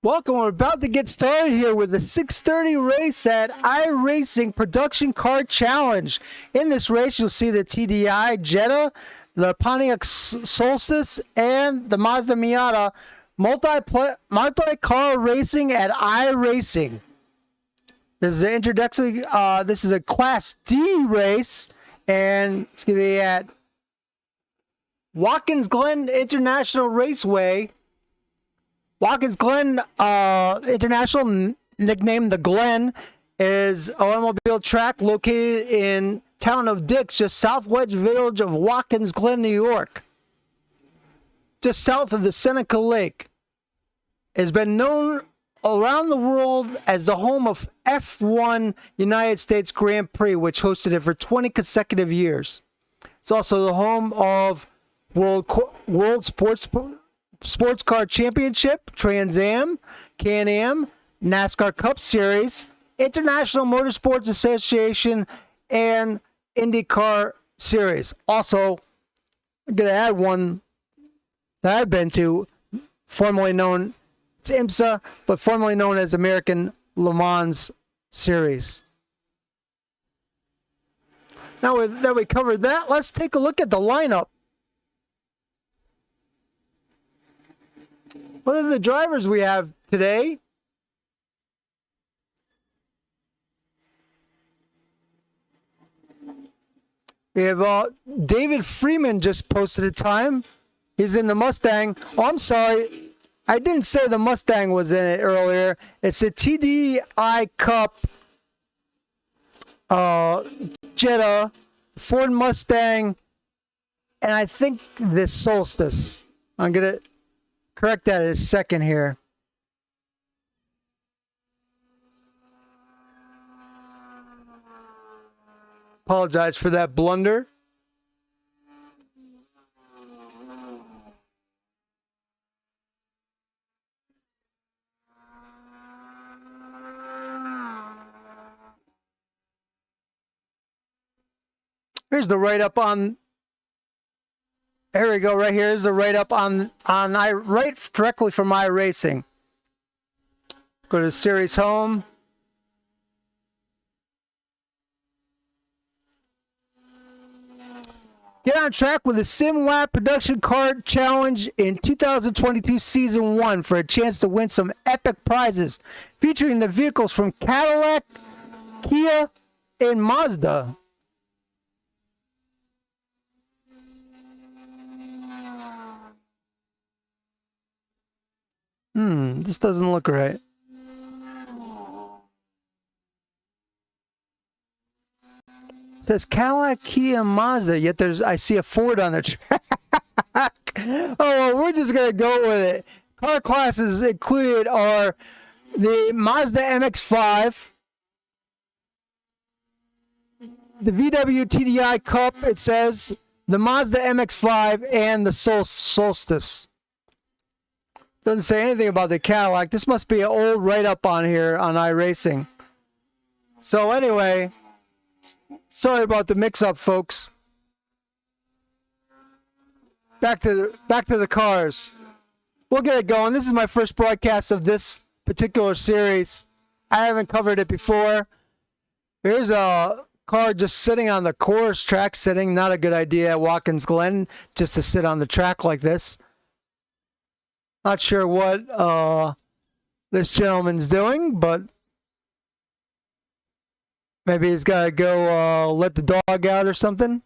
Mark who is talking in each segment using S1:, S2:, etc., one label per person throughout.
S1: Welcome. We're about to get started here with the 6:30 race at iRacing Production Car Challenge. In this race, you'll see the TDI Jetta, the Pontiac Solstice, and the Mazda Miata multi-car racing at iRacing. This is an introductory. This is a Class D race, and it's going to be at Watkins Glen International Raceway. Watkins Glen International, nicknamed the Glen, is an automobile track located in town of Dix, just southwest village of Watkins Glen, New York, just south of the Seneca Lake. It's been known around the world as the home of F1 United States Grand Prix, which hosted it for 20 consecutive years. It's also the home of World Sports Car Championship, Trans Am, Can-Am, NASCAR Cup Series, International Motorsports Association, and IndyCar Series. Also, I'm going to add one that I've been to, formerly known, it's IMSA, but formerly known as American Le Mans Series. Now that we covered that, let's take a look at the lineup. What are the drivers we have today? We have David Freeman just posted a time. He's in the Mustang. Oh, I'm sorry. I didn't say the Mustang was in it earlier. It's a TDI Cup Jetta, Ford Mustang, and I think the Solstice. I'm going to correct that in a second here. Apologize for that blunder. Here's the write-up on. Here we go. Right here is the write-up on right directly from iRacing. Go to Series Home. Get on track with the SimLab Production Car Challenge in 2022 Season 1 for a chance to win some epic prizes featuring the vehicles from Cadillac, Kia, and Mazda. This doesn't look right. It says Cadillac, Kia, Mazda, yet I see a Ford on the track. Oh, well, we're just going to go with it. Car classes included are the Mazda MX-5, the VW TDI Cup, it says, the Mazda MX-5, and the Solstice. Doesn't say anything about the Cadillac. This must be an old write-up on here on iRacing. So anyway, sorry about the mix-up, folks. Back to the cars. We'll get it going. This is my first broadcast of this particular series. I haven't covered it before. Here's a car just sitting on the course track, sitting. Not a good idea at Watkins Glen just to sit on the track like this. Not sure what this gentleman's doing, but maybe he's got to go let the dog out or something.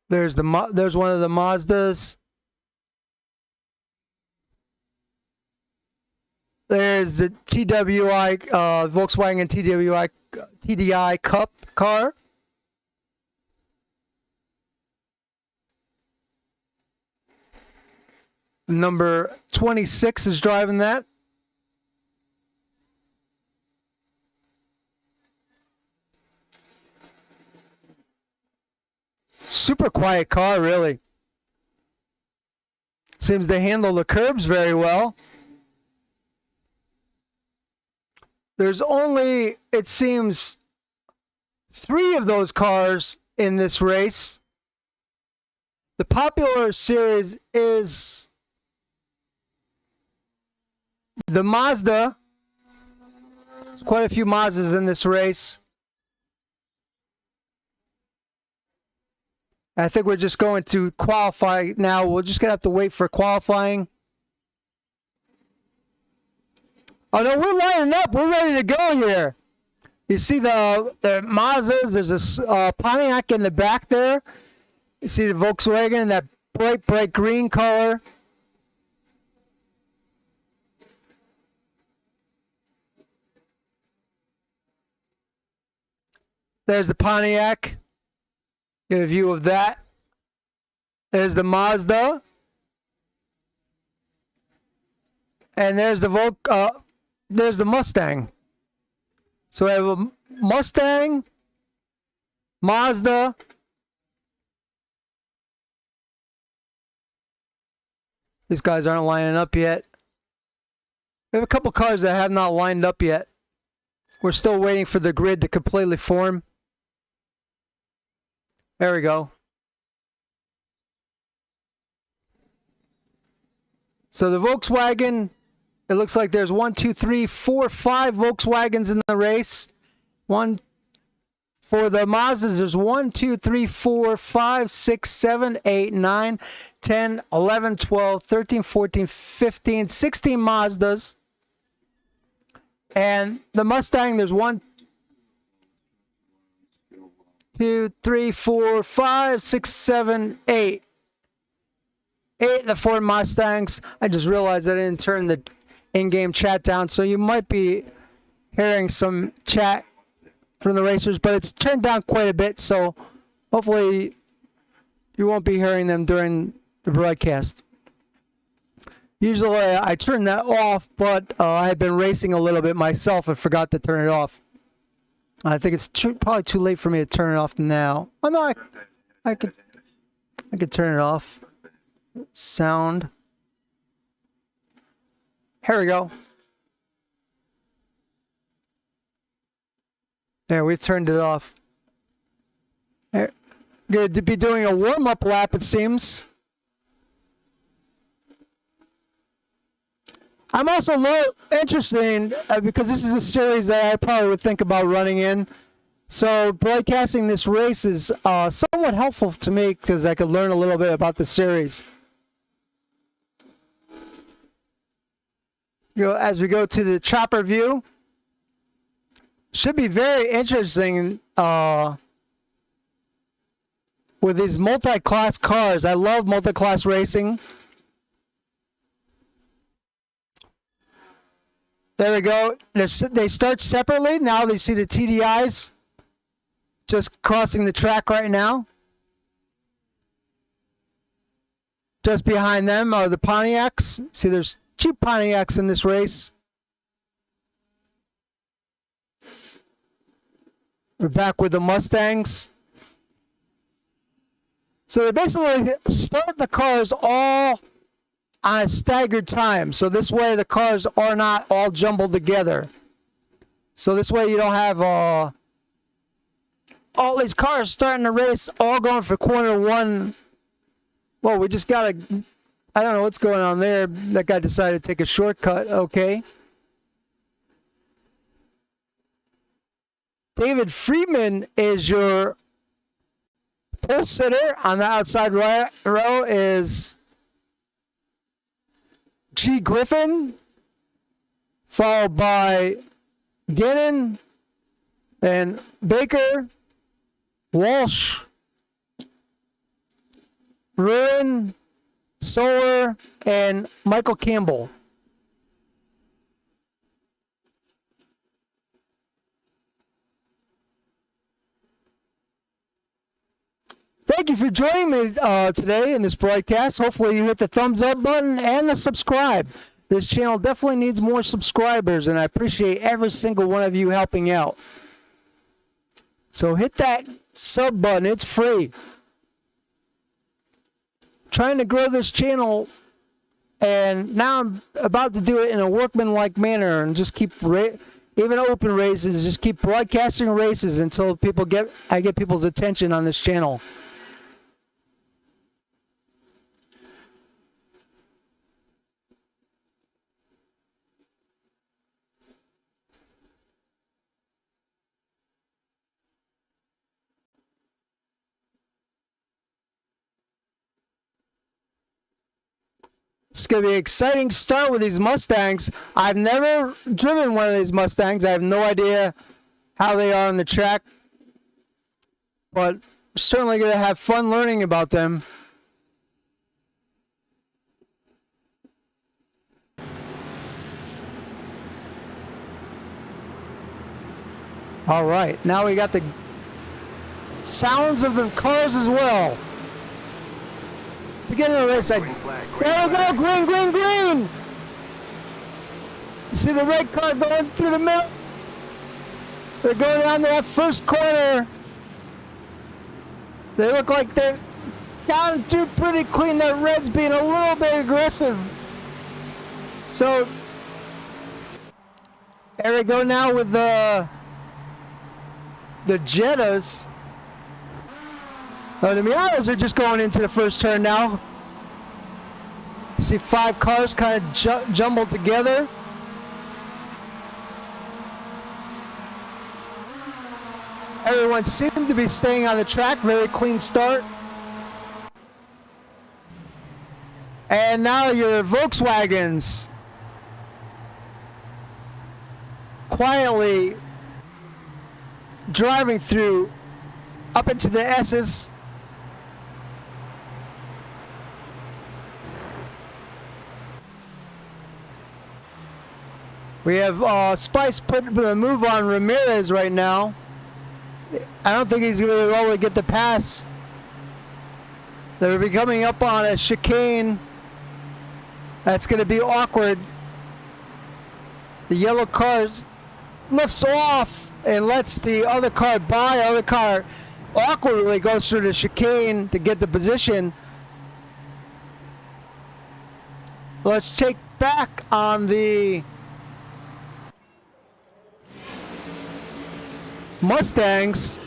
S1: There's one of the Mazdas. There's the TWI Volkswagen TDI Cup car. Number 26 is driving that. Super quiet car, really. Seems to handle the curbs very well. There's only, it seems, 3 of those cars in this race. The popular series is the Mazda. There's quite a few Mazdas in this race. I think we're just going to qualify now. We're just going to have to wait for qualifying. Oh, no, we're lining up. We're ready to go here. You see the Mazdas. There's a Pontiac in the back there. You see the Volkswagen in that bright green color. There's the Pontiac. Get a view of that. There's the Mazda. And there's the there's the Mustang. So we have a Mustang, Mazda, these guys aren't lining up yet. We have a couple cars that have not lined up yet. We're still waiting for the grid to completely form. There we go. So the Volkswagen, it looks like there's 1, 2, 3, 4, 5 Volkswagens in the race. One for the Mazdas, there's 1, 2, 3, 4, 5, 6, 7, 8, 9, 10, 11, 12, 13, 14, 15, 16 Mazdas. And the Mustang, there's 1, 2, 3, 4, 5, 6, 7, 8. 8 the Ford Mustangs. I just realized I didn't turn the in-game chat down, so you might be hearing some chat from the racers, but it's turned down quite a bit, so hopefully you won't be hearing them during the broadcast. Usually I turn that off, but I've been racing a little bit myself and forgot to turn it off. I think it's probably too late for me to turn it off now. Oh no, I could turn it off. Sound. Here we go. There, we've turned it off. Going to be doing a warm-up lap, it seems. I'm also interested in, because this is a series that I probably would think about running in. So broadcasting this race is somewhat helpful to me because I could learn a little bit about the series. As we go to the chopper view, should be very interesting with these multi-class cars. I love multi-class racing. There we go. They start separately. Now they see the TDIs just crossing the track right now. Just behind them are the Pontiacs. See, there's 2 Pontiacs in this race. We're back with the Mustangs. So they basically start the cars all on a staggered time. So this way the cars are not all jumbled together. So this way you don't have all these cars starting the race all going for corner 1. Well, we just got to... I don't know what's going on there. That guy decided to take a shortcut. Okay. David Friedman is your pole sitter. On the outside row is G. Griffin, followed by Gannon and Baker, Walsh, Ruin, Solar, and Michael Campbell. Thank you for joining me today in this broadcast. Hopefully you hit the thumbs up button and the subscribe. This channel definitely needs more subscribers, and I appreciate every single one of you helping out. So hit that sub button. It's free. Trying to grow this channel, and now I'm about to do it in a workmanlike manner and just keep even open races. Just keep broadcasting races until I get people's attention on this channel. It's going to be an exciting start with these Mustangs. I've never driven one of these Mustangs. I have no idea how they are on the track. But certainly going to have fun learning about them. All right, now we got the sounds of the cars as well. Beginning of the race, there we go, green, green, green! You see the red car going through the middle? They're going down to that first corner. They look like they're down through pretty clean. That red's being a little bit aggressive. So, there we go now with the Jettas. Oh, the Miatas are just going into the first turn now. See 5 cars kind of jumbled together. Everyone seemed to be staying on the track. Very clean start. And now your Volkswagens quietly driving through up into the S's. We have Spice putting a move on Ramirez right now. I don't think he's going to be able to get the pass. They're be coming up on a chicane. That's going to be awkward. The yellow car lifts off and lets the other car by. The other car awkwardly goes through the chicane to get the position. Let's take back on the Mustangs.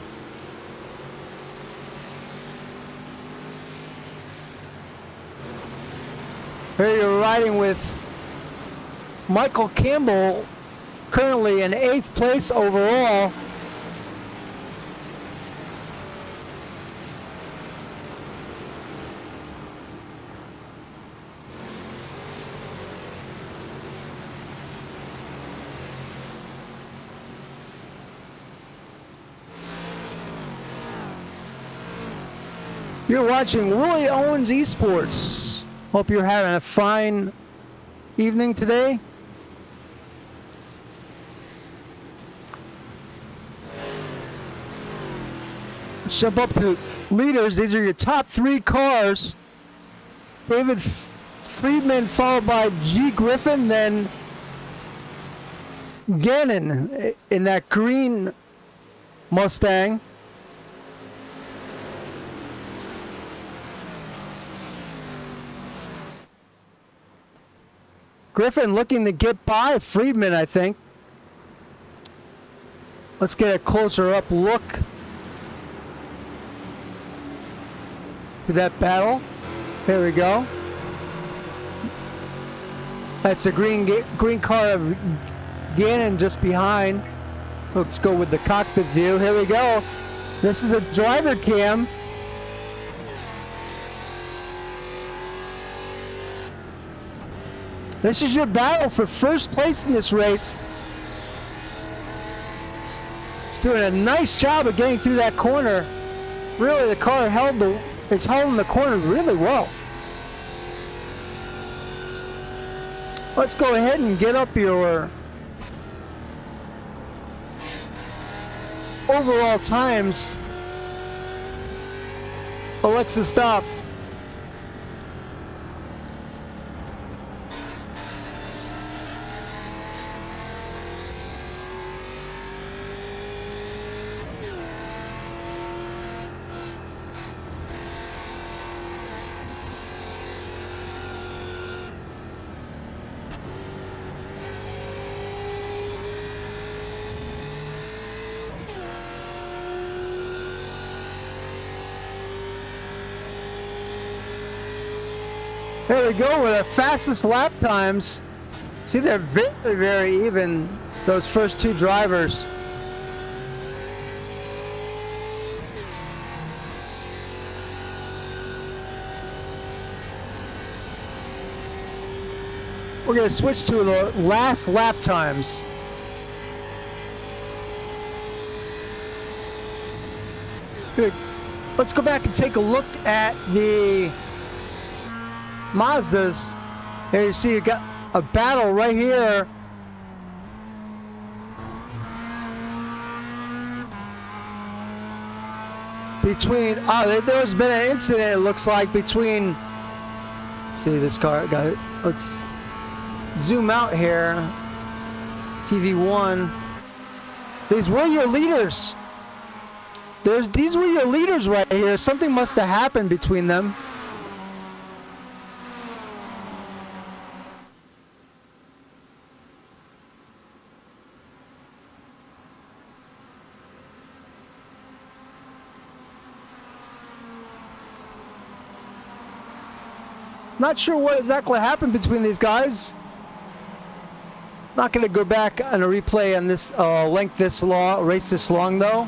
S1: Here you're riding with Michael Campbell, currently in 8th place overall. You're watching Willie Owens Esports. Hope you're having a fine evening today. Let's jump up to leaders. These are your top 3 cars. David Friedman followed by G. Griffin, then Gannon in that green Mustang. Griffin looking to get by Friedman, I think. Let's get a closer up look to that battle. Here we go. That's a green car of Gannon just behind. Let's go with the cockpit view. Here we go. This is a driver cam. This is your battle for first place in this race. It's doing a nice job of getting through that corner. Really, the car is holding the corner really well. Let's go ahead and get up your overall times. Alexa, stop. There we go with our fastest lap times. See, they're very, very even, those first two drivers. We're going to switch to the last lap times. Good. Let's go back and take a look at the Mazdas. Here you see you got a battle right here. Between, there's been an incident, it looks like, between, see this car, let's zoom out here. TV1. These were your leaders. These were your leaders right here. Something must have happened between them. Not sure what exactly happened between these guys. Not going to go back on a replay on this race this long though.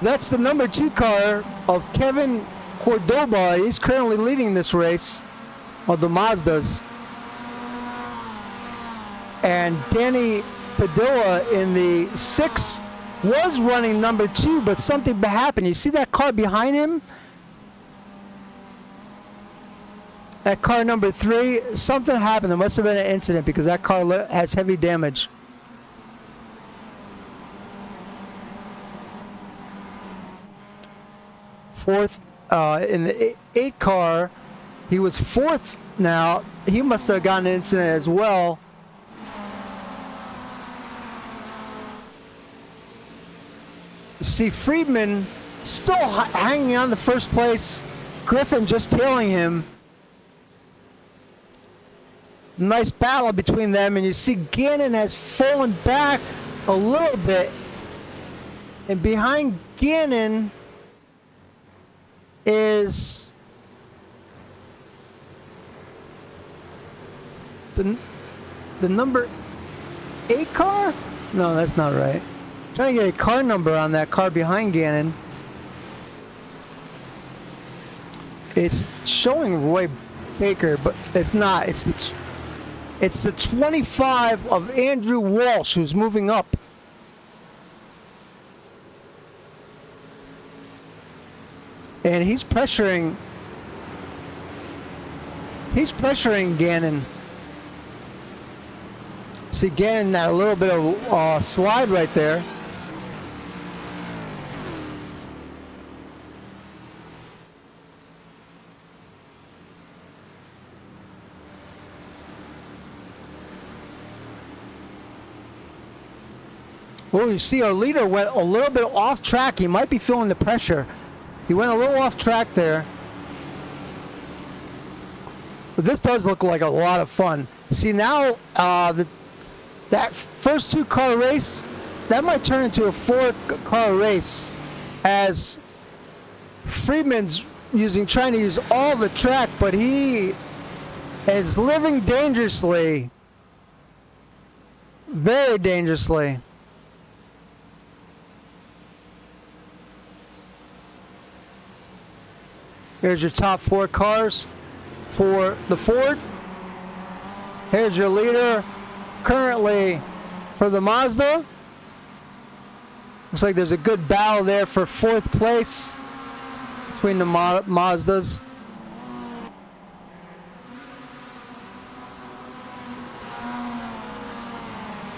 S1: That's the number 2 car of Kevin Cordoba. He's currently leading this race of the Mazdas. And Danny Padilla in the 6 was running number 2, but something happened. You see that car behind him? That car number 3, something happened. There must have been an incident because that car has heavy damage. Fourth in the 8 car, he was 4th now. He must have gotten an incident as well. See Friedman still hanging on the first place. Griffin just tailing him. Nice battle between them, and you see Gannon has fallen back a little bit. And behind Gannon is the number 8 car? No, that's not right. Trying to get a car number on that car behind Gannon. It's showing Roy Baker, but it's not. It's the 25 of Andrew Walsh who's moving up. And he's pressuring Gannon. See Gannon, that a little bit of slide right there. Well, you see our leader went a little bit off track. He might be feeling the pressure. He went a little off track there. But this does look like a lot of fun. See now, that first 2 car race, that might turn into a 4 car race as Friedman's trying to use all the track, but he is living dangerously. Very dangerously. Here's your top 4 cars for the Ford. Here's your leader currently for the Mazda. Looks like there's a good battle there for 4th place between the Mazdas.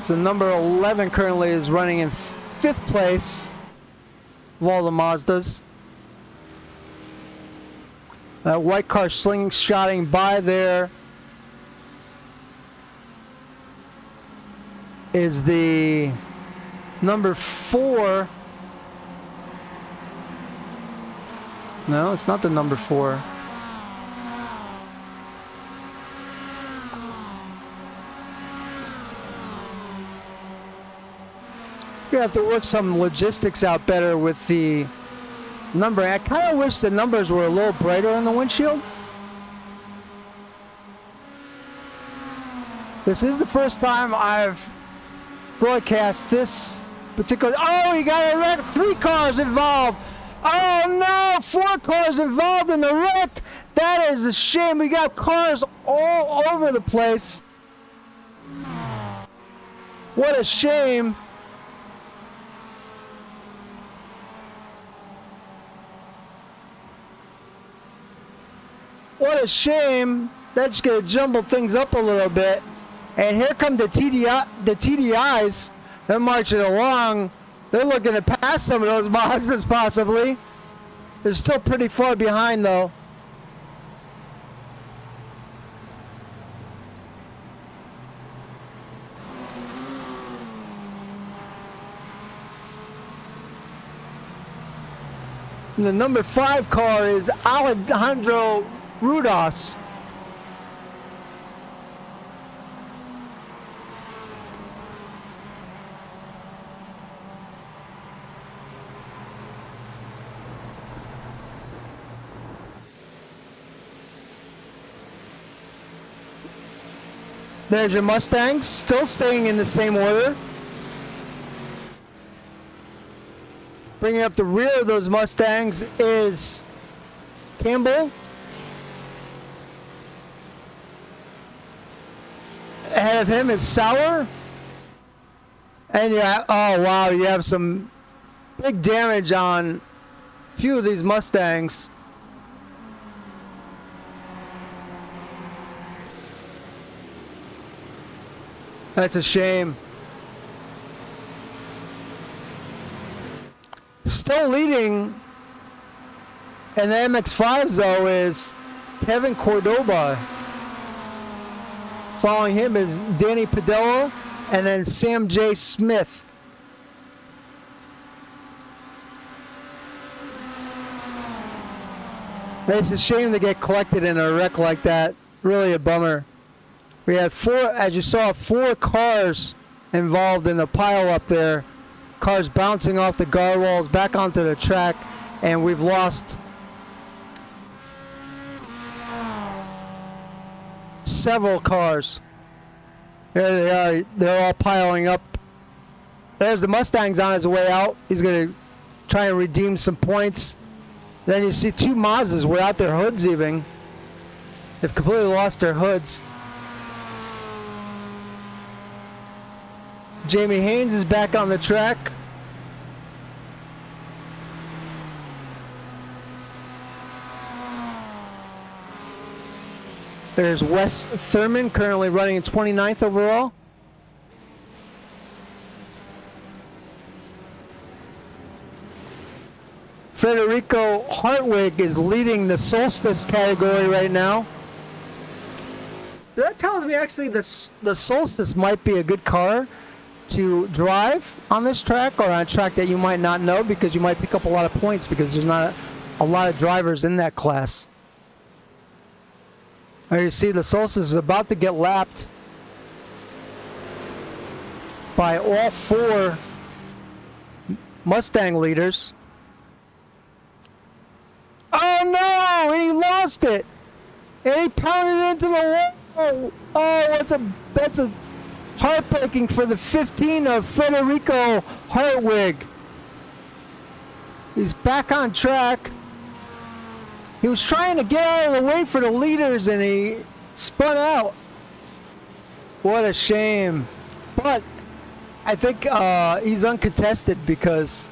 S1: So number 11 currently is running in 5th place of all the Mazdas. That white car slingshotting by there is the number 4. No, it's not the number 4. You're gonna have to work some logistics out better with the numbering. I kind of wish the numbers were a little brighter on the windshield. This is the first time I've broadcast this particular. Oh, you got a wreck. 3 cars involved. Oh no, 4 cars involved in the wreck. That is a shame. We got cars all over the place. What a shame. What a shame. That's going to jumble things up a little bit. And here come the TDIs. They're marching along. They're looking to pass some of those Mazdas possibly. They're still pretty far behind though. And the number 5 car is Alejandro Rudas. There's your Mustangs, still staying in the same order. Bringing up the rear of those Mustangs is Campbell. Ahead of him is Sauer. And yeah, oh wow, you have some big damage on a few of these Mustangs. That's a shame. Still leading in the MX-5s though is Kevin Cordoba. Following him is Danny Padilla and then Sam J. Smith. It's a shame to get collected in a wreck like that. Really a bummer. We had 4, as you saw, 4 cars involved in the pile up there. Cars bouncing off the guard walls back onto the track, and we've lost several cars. There they are. They're all piling up. There's the Mustangs on his way out. He's going to try and redeem some points. Then you see 2 Mazdas without their hoods even. They've completely lost their hoods. Jamie Haynes is back on the track. There's Wes Thurman currently running in 29th overall. Federico Hartwig is leading the Solstice category right now. That tells me actually the Solstice might be a good car to drive on this track, or on a track that you might not know, because you might pick up a lot of points because there's not a lot of drivers in that class. There you see the Solstice is about to get lapped by all 4 Mustang leaders. Oh no! And he lost it! And he pounded it into the wall! Oh, that's a heartbreaking for the 15 of Federico Hartwig. He's back on track. He was trying to get out of the way for the leaders and he spun out. What a shame. But I think he's uncontested because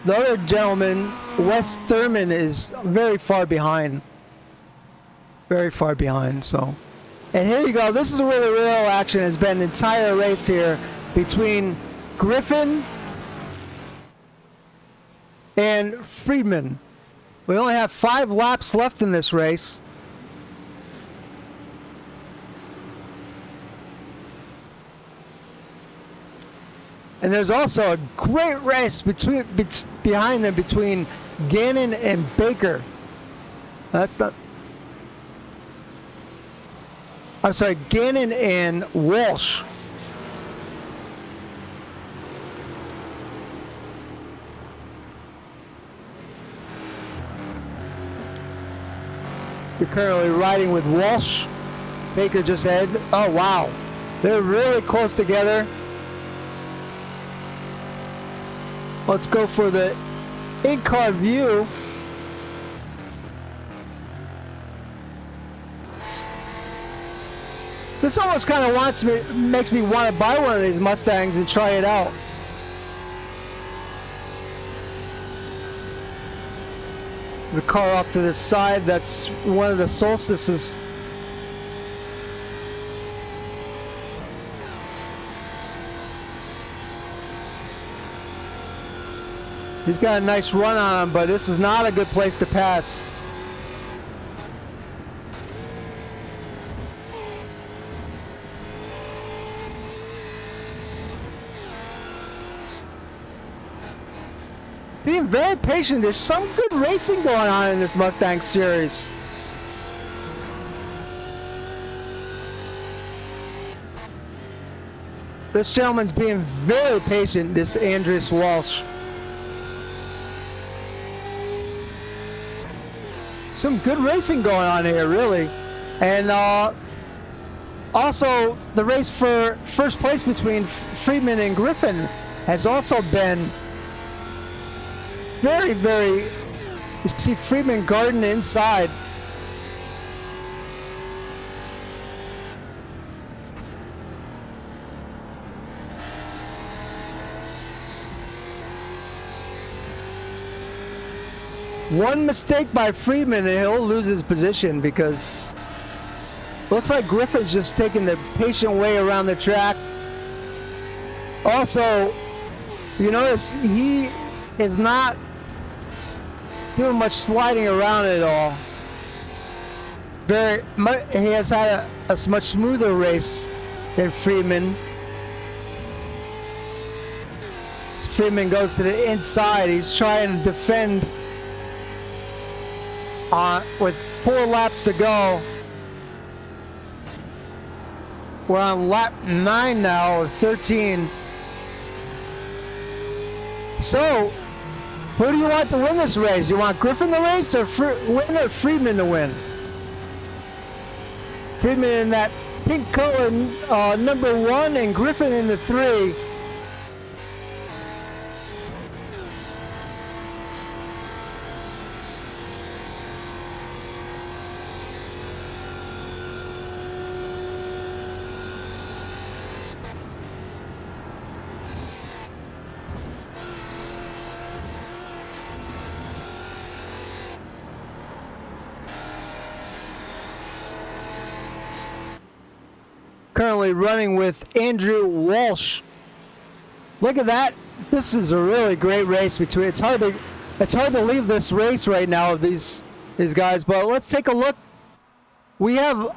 S1: the other gentleman, Wes Thurman, is very far behind. Very far behind, so. And here you go. This is where the real action has been. The entire race here between Griffin and Friedman. We only have 5 laps left in this race. And there's also a great race behind them between Gannon and Baker. That's not... I'm sorry, Gannon and Walsh. You're currently riding with Walsh. Baker just ahead. Oh, wow. They're really close together. Let's go for the in-car view. This almost kind of makes me want to buy one of these Mustangs and try it out. The car off to the side, that's one of the Solstices. He's got a nice run on him, but this is not a good place to pass. Being very patient. There's some good racing going on in this Mustang series. This gentleman's being very patient, this Andreas Walsh. Some good racing going on here, really. And also, the race for first place between Friedman and Griffin has also been very, very... You see Friedman guarding inside. One mistake by Friedman and he'll lose his position, because looks like Griffin's just taking the patient way around the track. Also, you notice he is not doing much sliding around at all. He has had a much smoother race than Friedman. Friedman goes to the inside. He's trying to defend with 4 laps to go. We're on lap 9 now, or 13. So, who do you want to win this race? You want Griffin to race, or Friedman to win? Friedman in that pink color, number 1, and Griffin in the 3. Currently running with Andrew Walsh. Look at that. This is a really great race between. It's hard to leave this race right now of these guys, but let's take a look. We have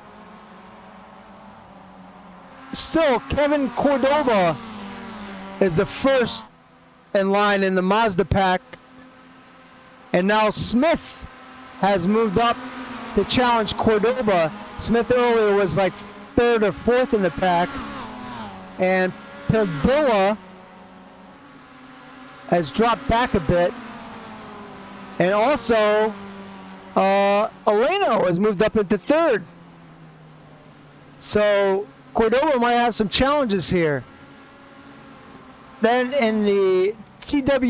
S1: still Kevin Cordova is the first in line in the Mazda pack, and now Smith has moved up to challenge Cordova. Smith earlier was like 3rd or 4th in the pack, and Padilla has dropped back a bit, and also Eleno has moved up into 3rd. So Cordova might have some challenges here. Then in the TDI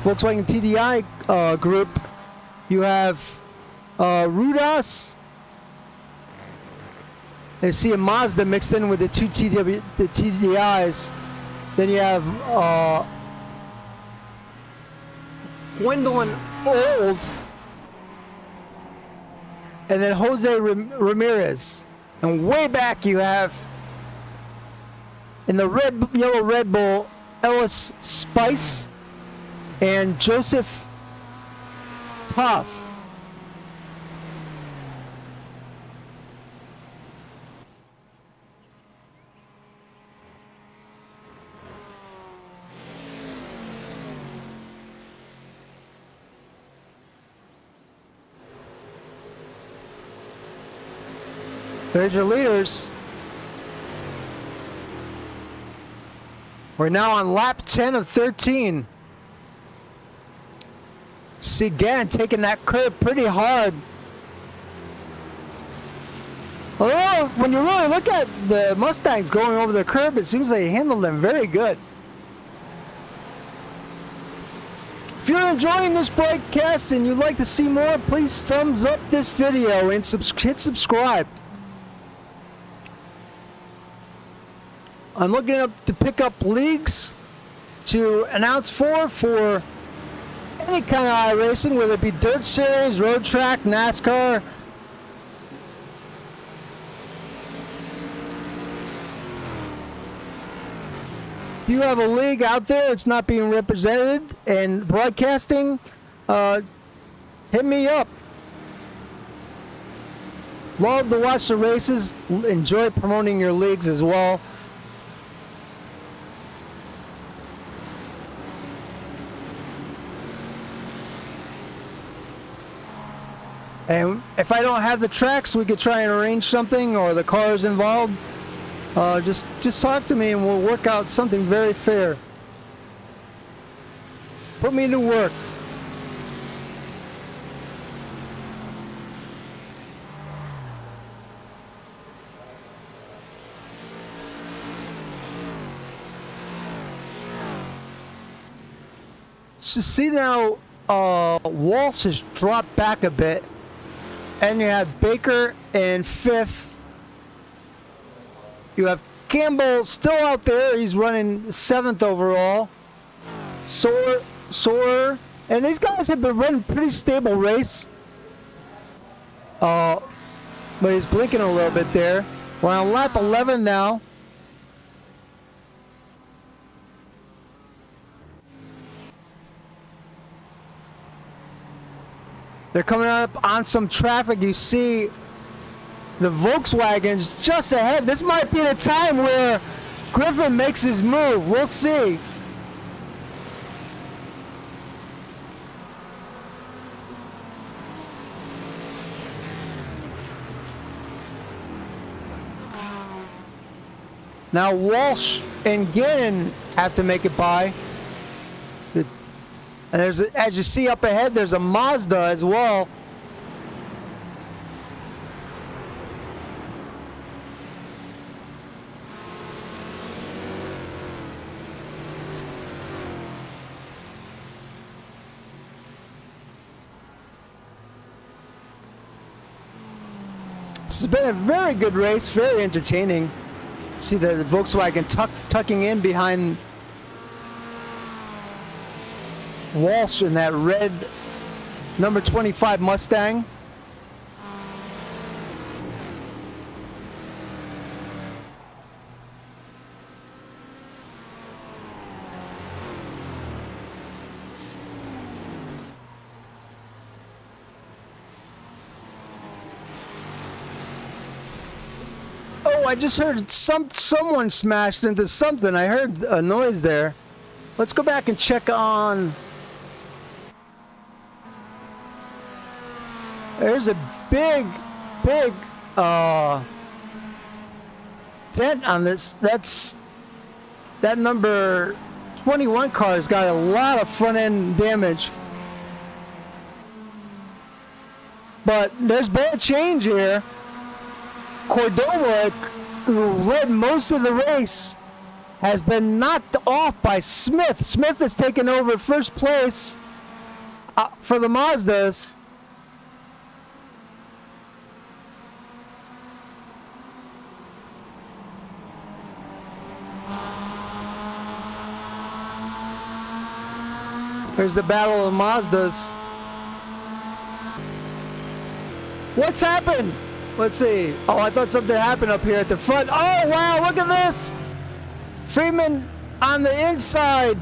S1: Volkswagen TDI group, you have Rudas. You see a Mazda mixed in with the 2 TDIs. Then you have Gwendolyn Old, and then Jose Ramirez. And way back you have, in the yellow Red Bull, Ellis Spice and Joseph Puff. There's your leaders. We're now on lap 10 of 13. See Gann taking that curb pretty hard. Although, when you really look at the Mustangs going over the curb, it seems they handled them very good. If you're enjoying this broadcast and you'd like to see more, please thumbs up this video and hit subscribe. I'm looking up to pick up leagues to announce for any kind of iRacing, whether it be dirt series, road track, NASCAR. If you have a league out there it's not being represented in broadcasting, hit me up. Love to watch the races. Enjoy promoting your leagues as well. And if I don't have the tracks, we could try and arrange something, or the cars involved. Just talk to me and we'll work out something very fair. Put me to work. So see now, Walsh has dropped back a bit, and you have Baker in 5th. You have Campbell still out there. He's running 7th overall. Soar. And these guys have been running pretty stable race. But he's blinking a little bit there. We're on lap 11 now. They're coming up on some traffic. You see the Volkswagen's just ahead. This might be the time where Griffin makes his move. We'll see. Now Walsh and Gannon have to make it by. And there's, as you see up ahead, there's a Mazda as well. This has been a very good race, very entertaining. See the Volkswagen tucking in behind Walsh in that red number 25 Mustang. Oh, I just heard someone smashed into something. I heard a noise there. Let's go back and check on. There's a big dent on this. That number 21 car's got a lot of front end damage. But there's bad change here. Cordova, who led most of the race, has been knocked off by Smith. Smith has taken over first place for the Mazdas. There's the battle of Mazdas. What's happened? Let's see. Oh, I thought something happened up here at the front. Oh, wow, look at this. Freeman on the inside.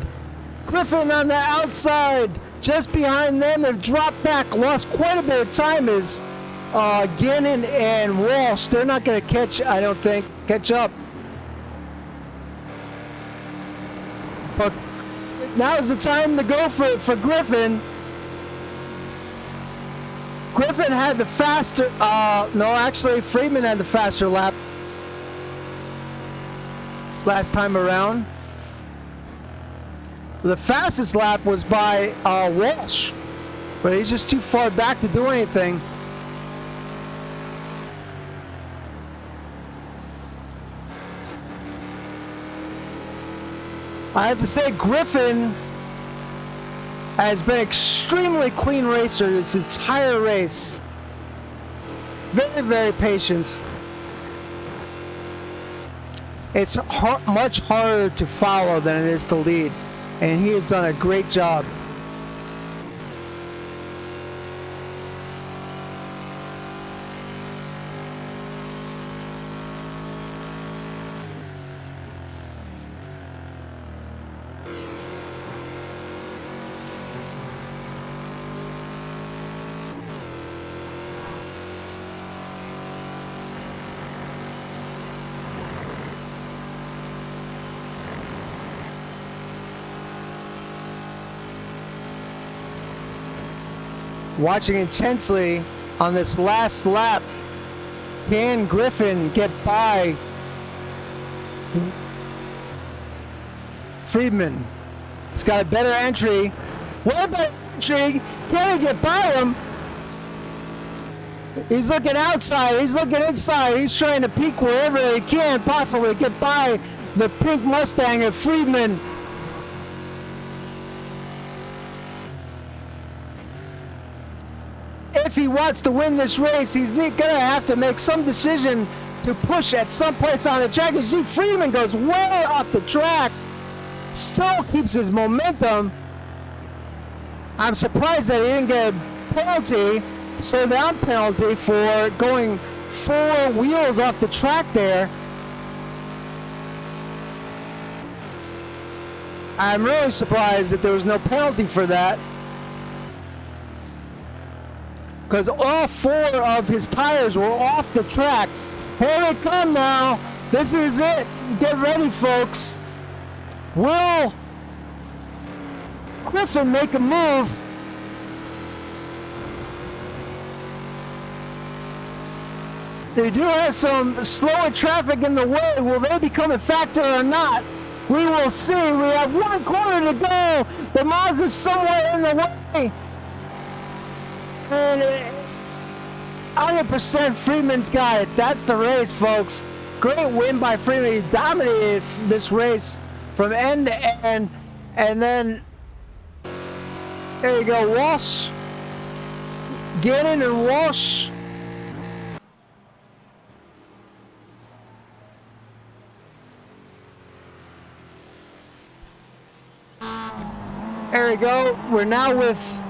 S1: Griffin on the outside. Just behind them, they've dropped back. Lost quite a bit of time is Gannon and Walsh. They're not going to catch, I don't think, catch up. But now's the time to go for Griffin. Griffin had the faster, no, actually Freeman had the faster lap last time around. The fastest lap was by Walsh. But he's just too far back to do anything. I have to say, Griffin has been extremely clean racer this entire race. Very, very patient. It's much harder to follow than it is to lead, and he has done a great job. Watching intensely on this last lap, can Griffin get by Friedman? He's got a better entry. What a better entry! Can he get by him? He's looking outside, he's looking inside, he's trying to peek wherever he can possibly get by the pink Mustang of Friedman. If he wants to win this race, he's gonna have to make some decision to push at some place on the track. You see Friedman goes way off the track, still keeps his momentum. I'm surprised that he didn't get a penalty, slow down penalty for going 4 wheels off the track there. I'm really surprised that there was no penalty for that, because all 4 of his tires were off the track. Here they come now. This is it. Get ready, folks. Will Griffin make a move? They do have some slower traffic in the way. Will they become a factor or not? We will see. We have 1 corner to go. The Mazda's somewhere in the way. And 100% Friedman's got it. That's the race, folks. Great win by Friedman. He dominated this race from end to end. And then, there you go, Walsh. Gannon and Walsh. There we go. We're now with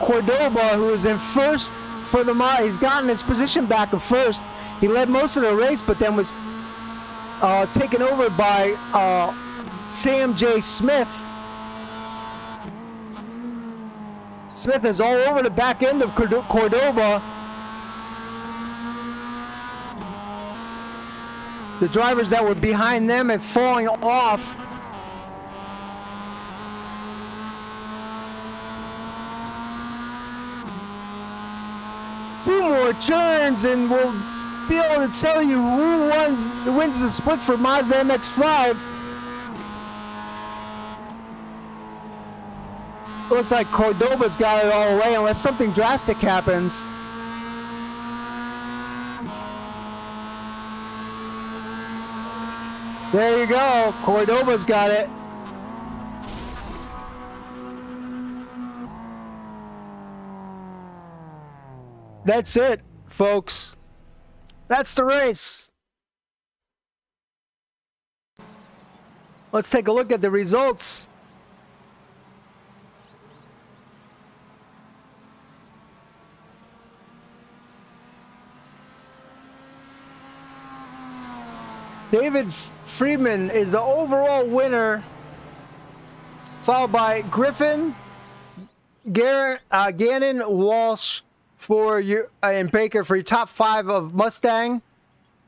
S1: Cordoba, who is in first for the mile. He's gotten his position back in first. He led most of the race, but then was taken over by Sam J. Smith. Smith is all over the back end of Cordoba. The drivers that were behind them and falling off. Two more turns and we'll be able to tell you who wins the split for Mazda MX-5. Looks like Cordoba's got it all the way unless something drastic happens. There you go. Cordoba's got it. That's it, folks. That's the race. Let's take a look at the results. David Friedman is the overall winner, followed by Griffin, Gannon, Walsh for your and Baker for your top 5 of Mustang.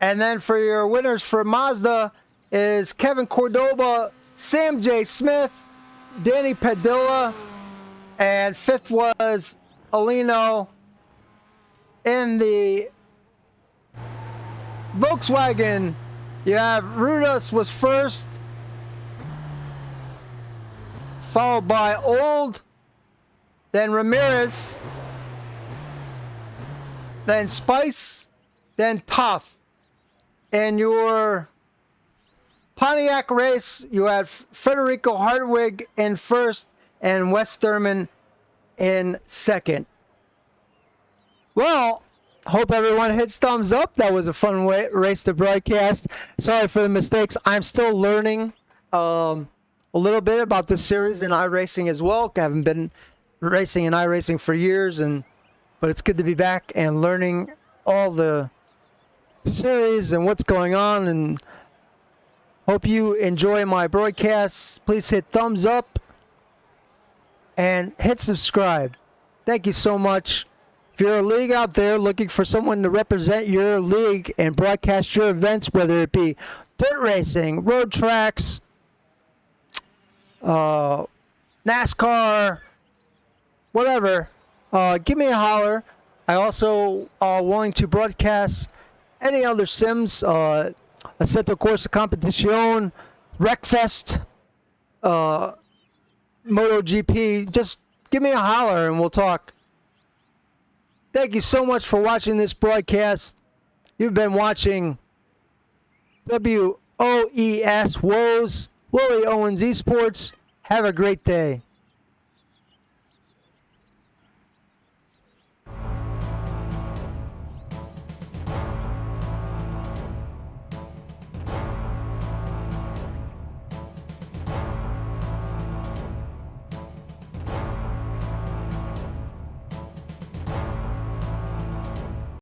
S1: And then for your winners for Mazda is Kevin Cordoba, Sam J. Smith, Danny Padilla, and 5th was Alino. In the Volkswagen, you have Rudess was first, followed by Old, then Ramirez, then Spice, then Tough. And your Pontiac race, you had Federico Hartwig in first and Wes Thurman in second. Well, hope everyone hits thumbs up. That was a fun race to broadcast. Sorry for the mistakes. I'm still learning a little bit about this series in iRacing as well. I haven't been racing in iRacing for years, but it's good to be back and learning all the series and what's going on. And hope you enjoy my broadcasts. Please hit thumbs up and hit subscribe. Thank you so much. If you're a league out there looking for someone to represent your league and broadcast your events, whether it be dirt racing, road tracks, NASCAR, whatever, give me a holler. I also willing to broadcast any other sims, Assetto Corsa Competizione, Wreckfest, MotoGP. Just give me a holler and we'll talk. Thank you so much for watching this broadcast. You've been watching WOES, Woes, Willie Owens Esports. Have a great day.